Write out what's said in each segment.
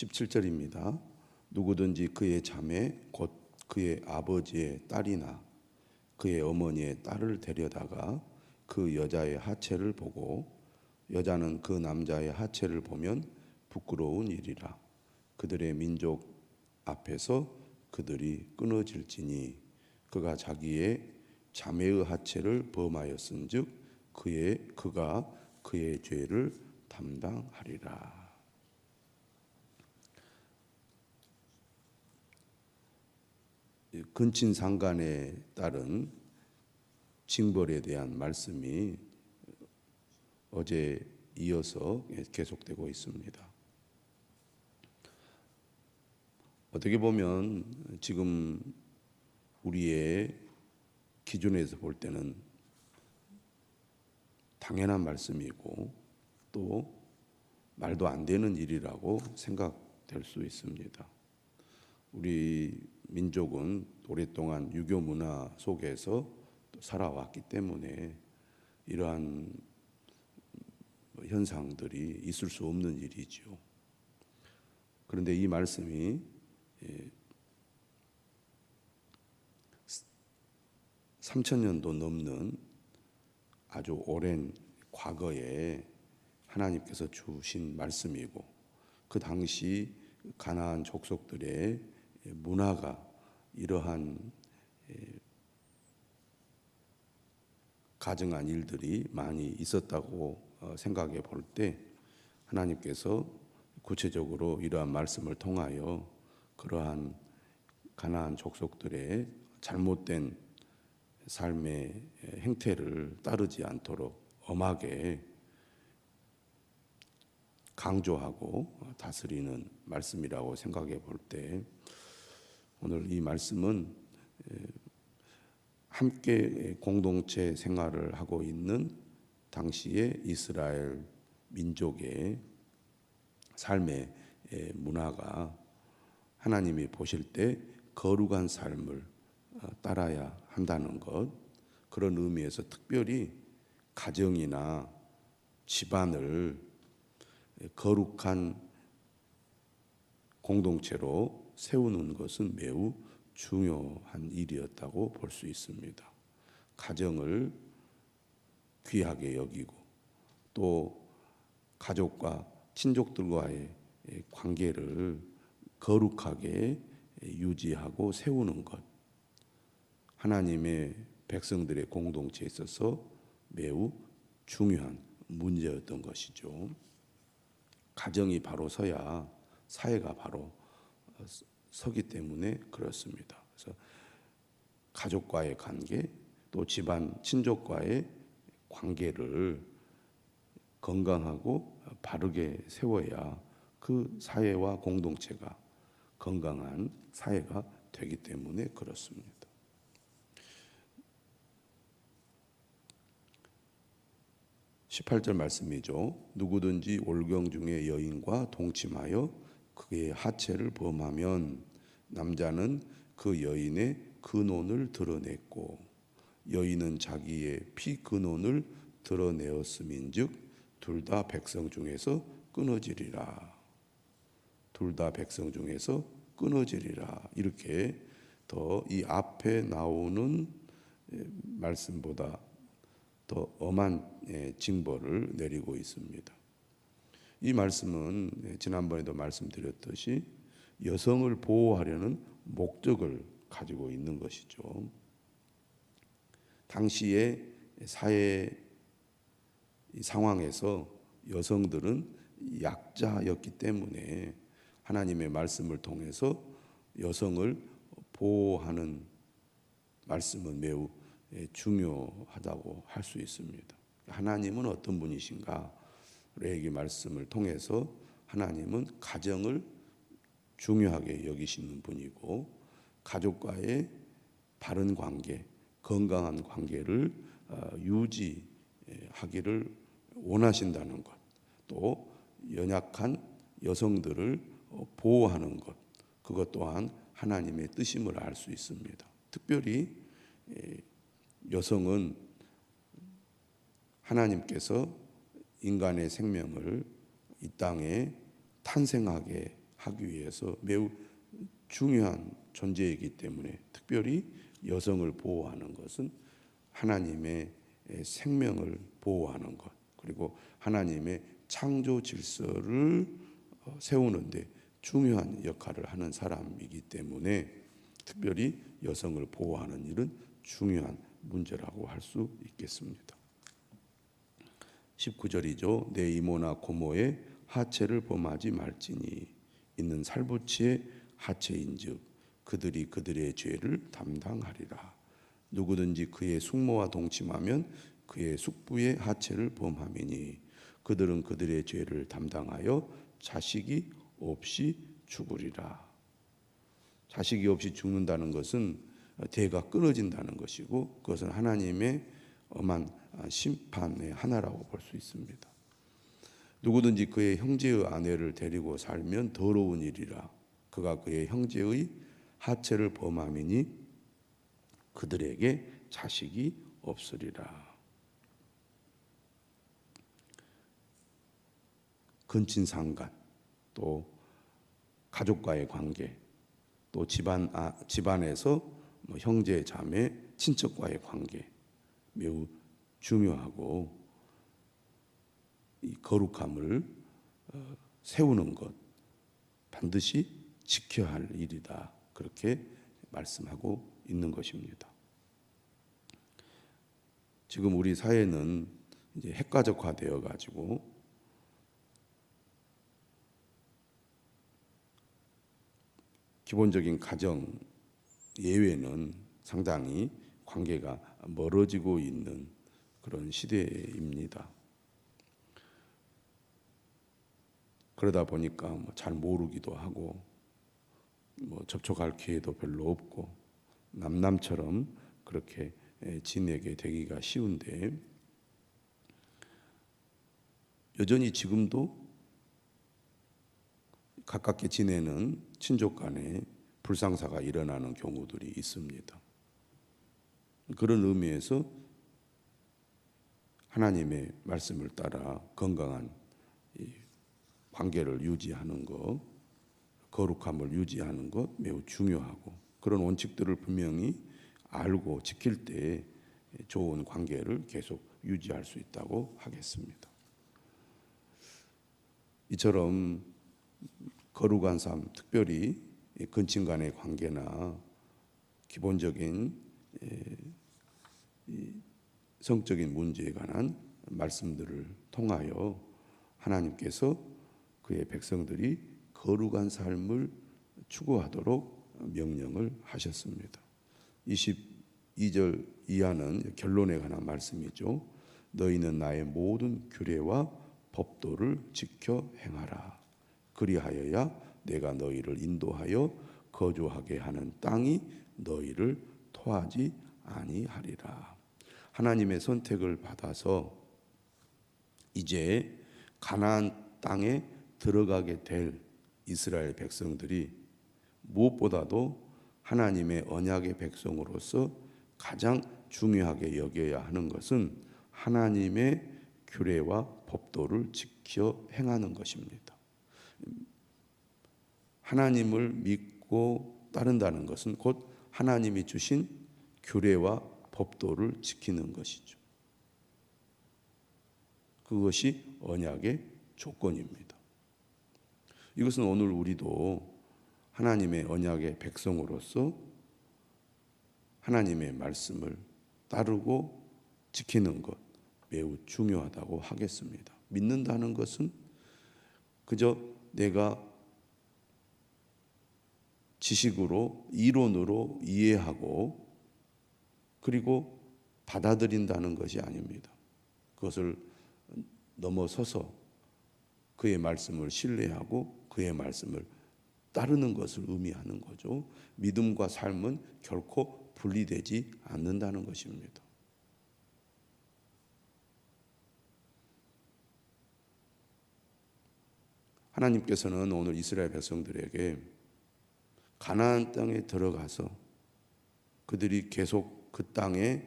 17절입니다. 누구든지 그의 자매 곧 그의 아버지의 딸이나 그의 어머니의 딸을 데려다가 그 여자의 하체를 보고 여자는 그 남자의 하체를 보면 부끄러운 일이라. 그들의 민족 앞에서 그들이 끊어질지니 그가 자기의 자매의 하체를 범하였은즉 그가 그의 죄를 담당하리라. 근친상간에 따른 징벌에 대한 말씀이 어제 이어서 계속되고 있습니다. 어떻게 보면 지금 우리의 기준에서 볼 때는 당연한 말씀이고 또 말도 안 되는 일이라고 생각될 수 있습니다. 우리 민족은 오랫동안 유교 문화 속에서 살아왔기 때문에 이러한 현상들이 있을 수 없는 일이죠. 그런데 이 말씀이 3000년도 넘는 아주 오랜 과거에 하나님께서 주신 말씀이고 그 당시 가나안 족속들의 문화가 이러한 가증한 일들이 많이 있었다고 생각해 볼 때 하나님께서 구체적으로 이러한 말씀을 통하여 그러한 가나안 족속들의 잘못된 삶의 행태를 따르지 않도록 엄하게 강조하고 다스리는 말씀이라고 생각해 볼 때 오늘 이 말씀은 함께 공동체 생활을 하고 있는 당시의 이스라엘 민족의 삶의 문화가 하나님이 보실 때 거룩한 삶을 따라야 한다는 것, 그런 의미에서 특별히 가정이나 집안을 거룩한 공동체로 세우는 것은 매우 중요한 일이었다고 볼 수 있습니다. 가정을 귀하게 여기고 또 가족과 친족들과의 관계를 거룩하게 유지하고 세우는 것, 하나님의 백성들의 공동체에 있어서 매우 중요한 문제였던 것이죠. 가정이 바로 서야 사회가 바로 서기 때문에 그렇습니다. 그래서 가족과의 관계, 또 집안 친족과의 관계를 건강하고 바르게 세워야 그 사회와 공동체가 건강한 사회가 되기 때문에 그렇습니다. 18절 말씀이죠. 누구든지 올경 중에 여인과 동침하여 그의 하체를 범하면 남자는 그 여인의 근원을 드러냈고 여인은 자기의 피 근원을 드러내었음인즉 둘 다 백성 중에서 끊어지리라. 둘 다 백성 중에서 끊어지리라. 이렇게 더 이 앞에 나오는 말씀보다 더 엄한 징벌을 내리고 있습니다. 이 말씀은 지난번에도 말씀드렸듯이 여성을 보호하려는 목적을 가지고 있는 것이죠. 당시의 사회 상황에서 여성들은 약자였기 때문에 하나님의 말씀을 통해서 여성을 보호하는 말씀은 매우 중요하다고 할 수 있습니다. 하나님은 어떤 분이신가? 레위기 말씀을 통해서 하나님은 가정을 중요하게 여기시는 분이고 가족과의 바른 관계, 건강한 관계를 유지하기를 원하신다는 것, 또 연약한 여성들을 보호하는 것, 그것 또한 하나님의 뜻임을 알 수 있습니다. 특별히 여성은 하나님께서 인간의 생명을 이 땅에 탄생하게 하기 위해서 매우 중요한 존재이기 때문에 특별히 여성을 보호하는 것은 하나님의 생명을 보호하는 것, 그리고 하나님의 창조 질서를 세우는데 중요한 역할을 하는 사람이기 때문에 특별히 여성을 보호하는 일은 중요한 문제라고 할 수 있겠습니다. 19절이죠. 내 이모나 고모의 하체를 범하지 말지니 있는 살부치의 하체인즉 그들이 그들의 죄를 담당하리라. 누구든지 그의 숙모와 동침하면 그의 숙부의 하체를 범함이니 그들은 그들의 죄를 담당하여 자식이 없이 죽으리라. 자식이 없이 죽는다는 것은 대가 끊어진다는 것이고 그것은 하나님의 엄한 심판의 하나라고 볼 수 있습니다. 누구든지 그의 형제의 아내를 데리고 살면 더러운 일이라. 그가 그의 형제의 하체를 범함이니 그들에게 자식이 없으리라. 근친상간, 또 가족과의 관계, 또 집안에서 형제, 자매, 친척과의 관계 매우 중요하고 이 거룩함을 세우는 것 반드시 지켜야 할 일이다. 그렇게 말씀하고 있는 것입니다. 지금 우리 사회는 이제 핵가족화되어 가지고 기본적인 가정 예외는 상당히 관계가 멀어지고 있는 그런 시대입니다. 그러다 보니까 잘 모르기도 하고 접촉할 기회도 별로 없고 남남처럼 그렇게 지내게 되기가 쉬운데 여전히 지금도 가깝게 지내는 친족 간에 불상사가 일어나는 경우들이 있습니다. 그런 의미에서 하나님의 말씀을 따라 건강한 관계를 유지하는 것, 거룩함을 유지하는 것 매우 중요하고 그런 원칙들을 분명히 알고 지킬 때 좋은 관계를 계속 유지할 수 있다고 하겠습니다. 이처럼 거룩한 삶, 특별히 근친 간의 관계나 기본적인 성적인 문제에 관한 말씀들을 통하여 하나님께서 그의 백성들이 거룩한 삶을 추구하도록 명령을 하셨습니다. 22절 이하는 결론에 관한 말씀이죠. 너희는 나의 모든 규례와 법도를 지켜 행하라. 그리하여야 내가 너희를 인도하여 거주하게 하는 땅이 너희를 토하지 아니하리라. 하나님의 선택을 받아서 이제 가나안 땅에 들어가게 될 이스라엘 백성들이 무엇보다도 하나님의 언약의 백성으로서 가장 중요하게 여겨야 하는 것은 하나님의 규례와 법도를 지켜 행하는 것입니다. 하나님을 믿고 따른다는 것은 곧 하나님이 주신 규례와 법도를 지키는 것이죠. 그것이 언약의 조건입니다. 이것은 오늘 우리도 하나님의 언약의 백성으로서 하나님의 말씀을 따르고 지키는 것 매우 중요하다고 하겠습니다. 믿는다는 것은 그저 내가 지식으로 이론으로 이해하고 그리고 받아들인다는 것이 아닙니다. 그것을 넘어서서 그의 말씀을 신뢰하고 그의 말씀을 따르는 것을 의미하는 거죠. 믿음과 삶은 결코 분리되지 않는다는 것입니다. 하나님께서는 오늘 이스라엘 백성들에게 가나안 땅에 들어가서 그들이 계속 그 땅에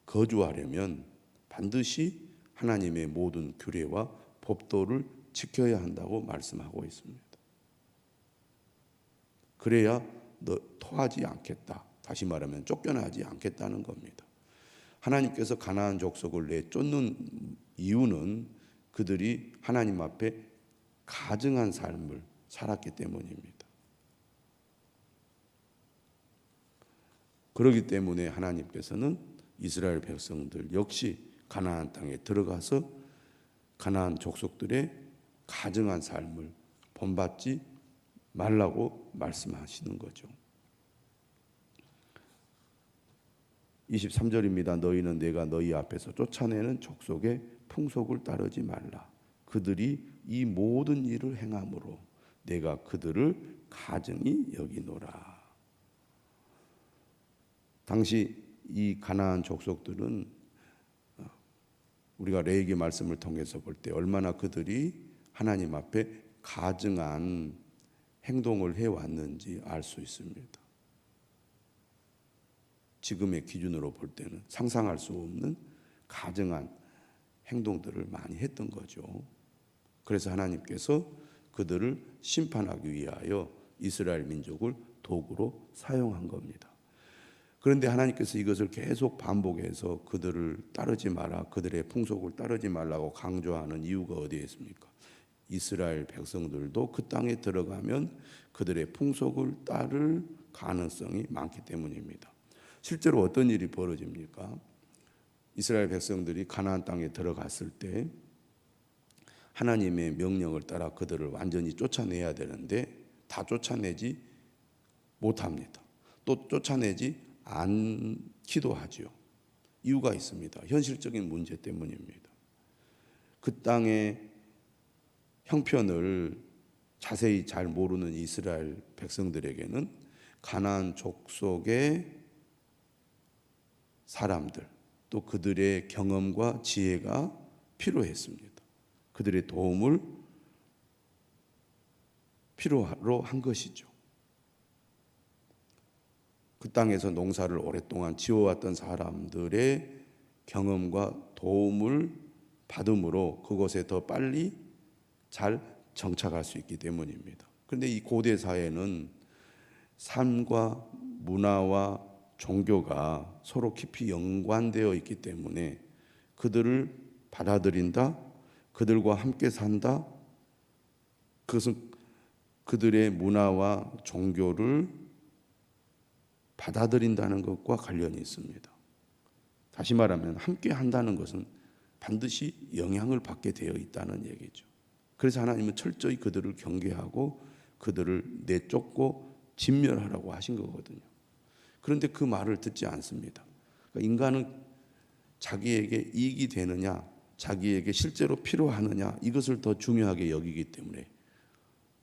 거주하려면 반드시 하나님의 모든 규례와 법도를 지켜야 한다고 말씀하고 있습니다. 그래야 너 토하지 않겠다. 다시 말하면 쫓겨나지 않겠다는 겁니다. 하나님께서 가나안 족속을 내쫓는 이유는 그들이 하나님 앞에 가증한 삶을 살았기 때문입니다. 그렇기 때문에 하나님께서는 이스라엘 백성들 역시 가나안 땅에 들어가서 가나안 족속들의 가증한 삶을 본받지 말라고 말씀하시는 거죠. 23절입니다. 너희는 내가 너희 앞에서 쫓아내는 족속의 풍속을 따르지 말라. 그들이 이 모든 일을 행함으로 내가 그들을 가증히 여기노라. 당시 이 가나안 족속들은 우리가 레위기 말씀을 통해서 볼 때 얼마나 그들이 하나님 앞에 가증한 행동을 해왔는지 알 수 있습니다. 지금의 기준으로 볼 때는 상상할 수 없는 가증한 행동들을 많이 했던 거죠. 그래서 하나님께서 그들을 심판하기 위하여 이스라엘 민족을 도구로 사용한 겁니다. 그런데 하나님께서 이것을 계속 반복해서 그들을 따르지 마라, 그들의 풍속을 따르지 말라고 강조하는 이유가 어디에 있습니까? 이스라엘 백성들도 그 땅에 들어가면 그들의 풍속을 따를 가능성이 많기 때문입니다. 실제로 어떤 일이 벌어집니까? 이스라엘 백성들이 가나안 땅에 들어갔을 때 하나님의 명령을 따라 그들을 완전히 쫓아내야 되는데 다 쫓아내지 못합니다. 또 쫓아내지 않기도 하죠. 이유가 있습니다. 현실적인 문제 때문입니다. 그 땅의 형편을 자세히 잘 모르는 이스라엘 백성들에게는 가나안 족속의 사람들 또 그들의 경험과 지혜가 필요했습니다. 그들의 도움을 필요로 한 것이죠. 그 땅에서 농사를 오랫동안 지어왔던 사람들의 경험과 도움을 받음으로 그곳에 더 빨리 잘 정착할 수 있기 때문입니다. 그런데 이 고대 사회는 삶과 문화와 종교가 서로 깊이 연관되어 있기 때문에 그들을 받아들인다, 그들과 함께 산다, 그것은 그들의 문화와 종교를 받아들인다는 것과 관련이 있습니다. 다시 말하면 함께 한다는 것은 반드시 영향을 받게 되어 있다는 얘기죠. 그래서 하나님은 철저히 그들을 경계하고 그들을 내쫓고 진멸하라고 하신 거거든요. 그런데 그 말을 듣지 않습니다. 그러니까 인간은 자기에게 이익이 되느냐, 자기에게 실제로 필요하느냐 이것을 더 중요하게 여기기 때문에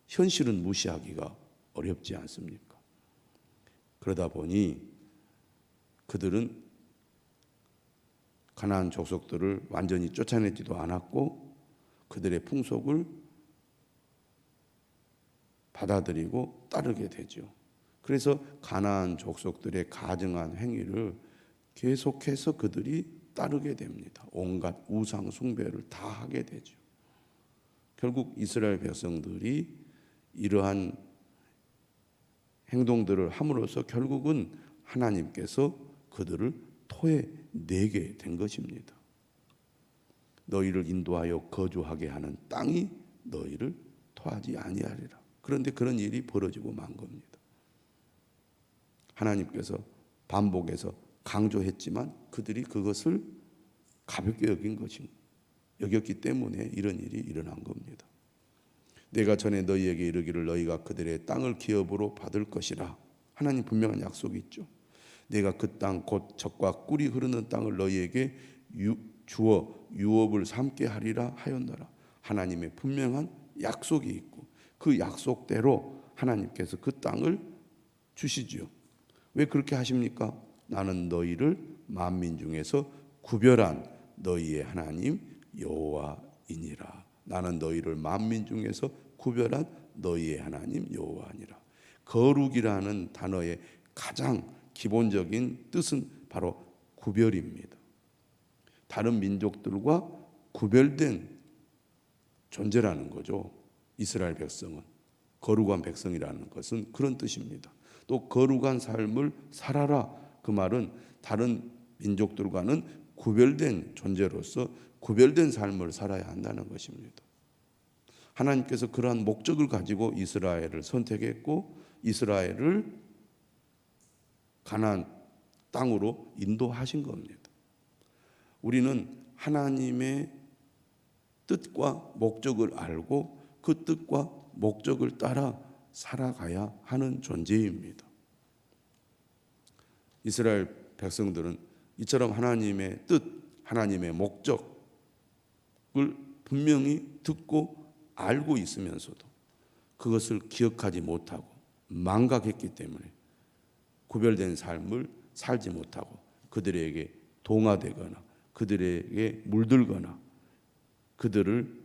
현실은 무시하기가 어렵지 않습니까? 그러다 보니 그들은 가나안 족속들을 완전히 쫓아내지도 않았고 그들의 풍속을 받아들이고 따르게 되죠. 그래서 가나안 족속들의 가증한 행위를 계속해서 그들이 따르게 됩니다. 온갖 우상 숭배를 다 하게 되죠. 결국 이스라엘 백성들이 이러한 행동들을 함으로써 결국은 하나님께서 그들을 토해내게 된 것입니다. 너희를 인도하여 거주하게 하는 땅이 너희를 토하지 아니하리라. 그런데 그런 일이 벌어지고 만 겁니다. 하나님께서 반복해서 강조했지만 그들이 그것을 가볍게 여겼기 때문에 이런 일이 일어난 겁니다. 내가 전에 너희에게 이르기를 너희가 그들의 땅을 기업으로 받을 것이라. 하나님 분명한 약속이 있죠. 내가 그 땅 곧 젖과 꿀이 흐르는 땅을 너희에게 주어 유업을 삼게 하리라 하였노라. 하나님의 분명한 약속이 있고 그 약속대로 하나님께서 그 땅을 주시지요. 왜 그렇게 하십니까? 나는 너희를 만민 중에서 구별한 너희의 하나님 여호와이니라. 나는 너희를 만민 중에서 구별한 너희의 하나님 여호와니라. 거룩이라는 단어의 가장 기본적인 뜻은 바로 구별입니다. 다른 민족들과 구별된 존재라는 거죠. 이스라엘 백성은 거룩한 백성이라는 것은 그런 뜻입니다. 또 거룩한 삶을 살아라. 그 말은 다른 민족들과는 구별된 존재로서 구별된 삶을 살아야 한다는 것입니다. 하나님께서 그러한 목적을 가지고 이스라엘을 선택했고 이스라엘을 가나안 땅으로 인도하신 겁니다. 우리는 하나님의 뜻과 목적을 알고 그 뜻과 목적을 따라 살아가야 하는 존재입니다. 이스라엘 백성들은 이처럼 하나님의 뜻, 하나님의 목적을 분명히 듣고 알고 있으면서도 그것을 기억하지 못하고 망각했기 때문에 구별된 삶을 살지 못하고 그들에게 동화되거나 그들에게 물들거나 그들을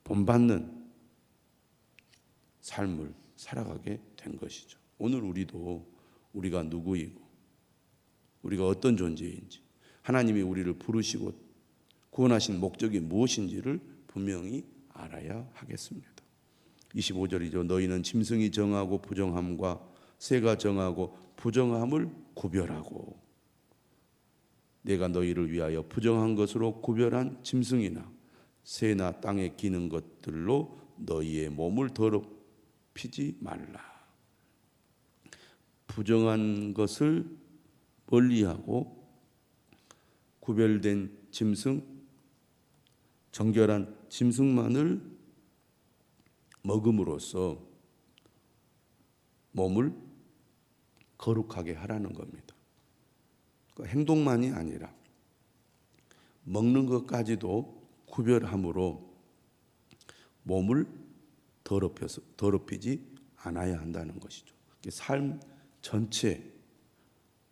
본받는 삶을 살아가게 된 것이죠. 오늘 우리도 우리가 누구이고 우리가 어떤 존재인지 하나님이 우리를 부르시고 구원하신 목적이 무엇인지를 분명히 알아야 하겠습니다. 25절이죠. 너희는 짐승이 정하고 부정함과 새가 정하고 부정함을 구별하고 내가 너희를 위하여 부정한 것으로 구별한 짐승이나 새나 땅에 기는 것들로 너희의 몸을 더럽히지 말라. 부정한 것을 멀리하고 구별된 짐승, 정결한 짐승만을 먹음으로써 몸을 거룩하게 하라는 겁니다. 행동만이 아니라 먹는 것까지도 구별함으로 몸을 더럽히지 않아야 한다는 것이죠. 삶 전체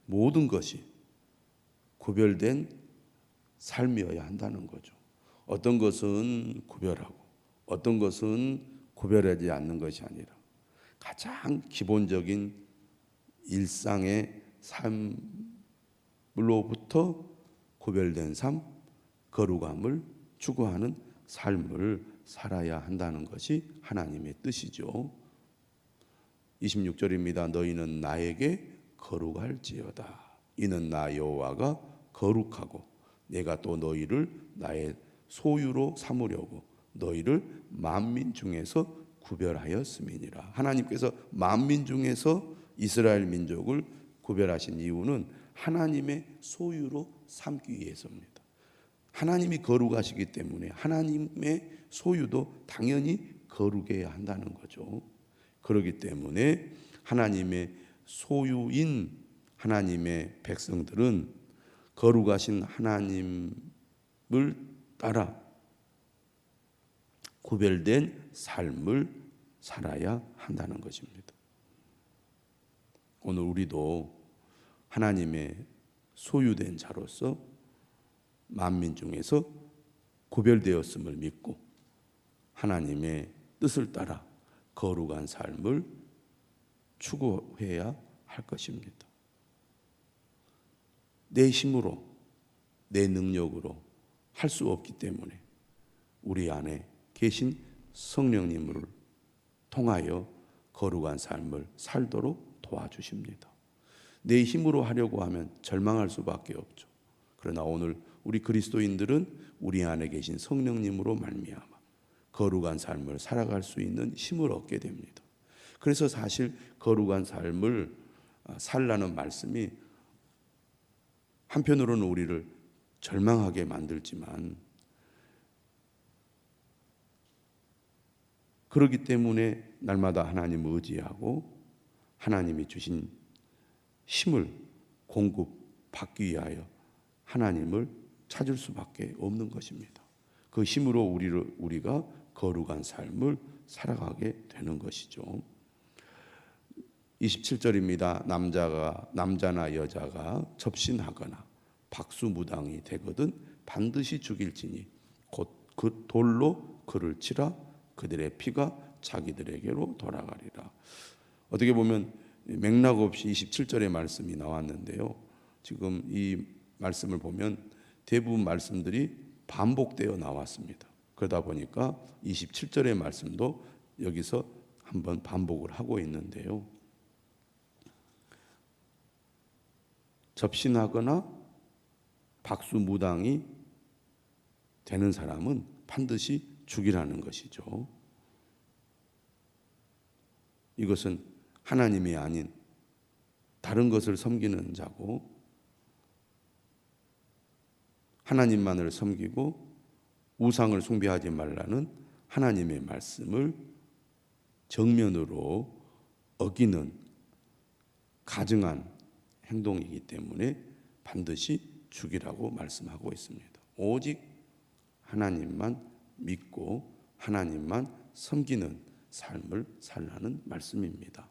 모든 것이 구별된 삶이어야 한다는 거죠. 어떤 것은 구별하고 어떤 것은 구별하지 않는 것이 아니라 가장 기본적인 일상의 삶으로부터 구별된 삶, 거룩함을 추구하는 삶을 살아야 한다는 것이 하나님의 뜻이죠. 26절입니다. 너희는 나에게 거룩할지어다. 이는 나 여호와가 거룩하고 내가 또 너희를 나의 소유로 삼으려고 너희를 만민 중에서 구별하였음이니라. 하나님께서 만민 중에서 이스라엘 민족을 구별하신 이유는 하나님의 소유로 삼기 위해서입니다. 하나님이 거룩하시기 때문에 하나님의 소유도 당연히 거룩해야 한다는 거죠. 그렇기 때문에 하나님의 소유인 하나님의 백성들은 거룩하신 하나님을 따라 구별된 삶을 살아야 한다는 것입니다. 오늘 우리도 하나님의 소유된 자로서 만민 중에서 구별되었음을 믿고 하나님의 뜻을 따라 거룩한 삶을 추구해야 할 것입니다. 내 힘으로 내 능력으로 할 수 없기 때문에 우리 안에 계신 성령님을 통하여 거룩한 삶을 살도록 도와주십니다. 내 힘으로 하려고 하면 절망할 수밖에 없죠. 그러나 오늘 우리 그리스도인들은 우리 안에 계신 성령님으로 말미암아 거룩한 삶을 살아갈 수 있는 힘을 얻게 됩니다. 그래서 사실 거룩한 삶을 살라는 말씀이 한편으로는 우리를 절망하게 만들지만 그렇기 때문에 날마다 하나님을 의지하고 하나님이 주신 힘을 공급받기 위하여 하나님을 찾을 수밖에 없는 것입니다. 그 힘으로 우리가 거룩한 삶을 살아가게 되는 것이죠. 27절입니다. 남자나 여자가 접신하거나 박수무당이 되거든 반드시 죽일지니 곧 그 돌로 그를 치라. 그들의 피가 자기들에게로 돌아가리라. 어떻게 보면 맥락 없이 27절의 말씀이 나왔는데요. 지금 이 말씀을 보면 대부분 말씀들이 반복되어 나왔습니다. 그러다 보니까 27절의 말씀도 여기서 한번 반복을 하고 있는데요. 접신하거나 박수무당이 되는 사람은 반드시 죽이라는 것이죠. 이것은 하나님이 아닌 다른 것을 섬기는 자고, 하나님만을 섬기고 우상을 숭배하지 말라는 하나님의 말씀을 정면으로 어기는 가증한 행동이기 때문에 반드시 죽이라고 말씀하고 있습니다. 오직 하나님만 믿고 하나님만 섬기는 삶을 살라는 말씀입니다.